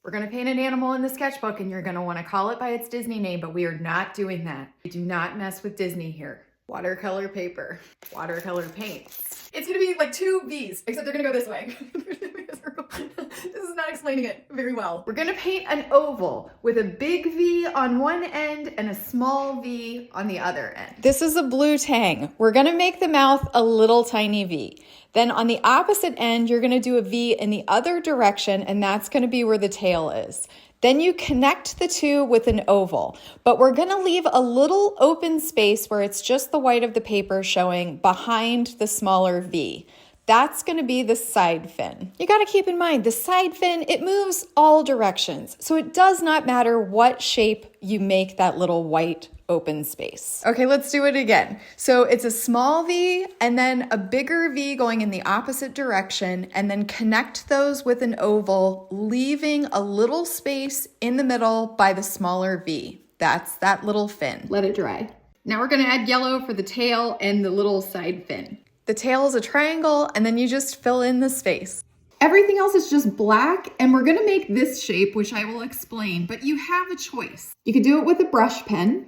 We're gonna paint an animal in the sketchbook and you're gonna wanna call it by its Disney name, but we are not doing that. We do not mess with Disney here. Watercolor paper, watercolor paints. It's gonna be like two V's, except they're gonna go this way. This is not explaining it very well. We're gonna paint an oval with a big V on one end and a small V on the other end. This is a blue tang. We're gonna make the mouth a little tiny V. Then on the opposite end, you're gonna do a V in the other direction, and that's gonna be where the tail is. Then you connect the two with an oval, but we're gonna leave a little open space where it's just the white of the paper showing behind the smaller V. That's gonna be the side fin. You gotta keep in mind, the side fin, it moves all directions. So it does not matter what shape you make that little white open space. Okay, let's do it again. So it's a small V and then a bigger V going in the opposite direction, and then connect those with an oval, leaving a little space in the middle by the smaller V. That's that little fin. Let it dry. Now we're gonna add yellow for the tail and the little side fin. The tail is a triangle, and then you just fill in the space. Everything else is just black, and we're gonna make this shape, which I will explain, but you have a choice. You could do it with a brush pen.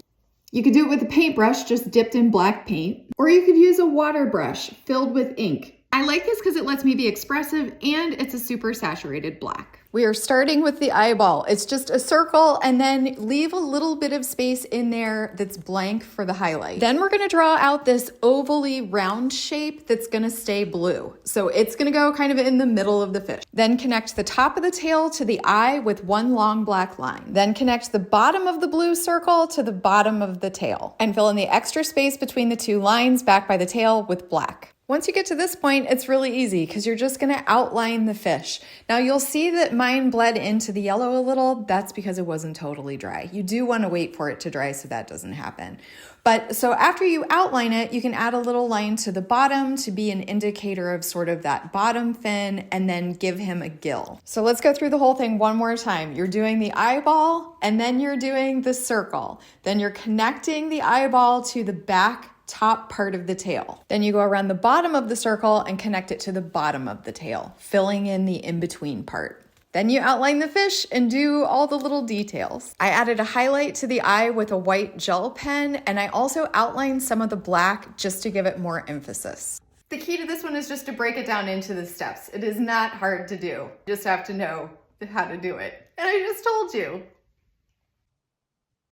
You could do it with a paintbrush just dipped in black paint, or you could use a water brush filled with ink. I like this because it lets me be expressive and it's a super saturated black. We are starting with the eyeball. It's just a circle, and then leave a little bit of space in there that's blank for the highlight. Then we're gonna draw out this ovally round shape that's gonna stay blue. So it's gonna go kind of in the middle of the fish. Then connect the top of the tail to the eye with one long black line. Then connect the bottom of the blue circle to the bottom of the tail, and fill in the extra space between the two lines back by the tail with black. Once you get to this point, it's really easy because you're just gonna outline the fish. Now you'll see that mine bled into the yellow a little. That's because it wasn't totally dry. You do wanna wait for it to dry so that doesn't happen. But so after you outline it, you can add a little line to the bottom to be an indicator of sort of that bottom fin, and then give him a gill. So let's go through the whole thing one more time. You're doing the eyeball, and then you're doing the circle. Then you're connecting the eyeball to the back top part of the tail. Then you go around the bottom of the circle and connect it to the bottom of the tail, filling in the in-between part. Then you outline the fish and do all the little details. I added a highlight to the eye with a white gel pen, and I also outlined some of the black just to give it more emphasis. The key to this one is just to break it down into the steps. It is not hard to do. You just have to know how to do it. And I just told you.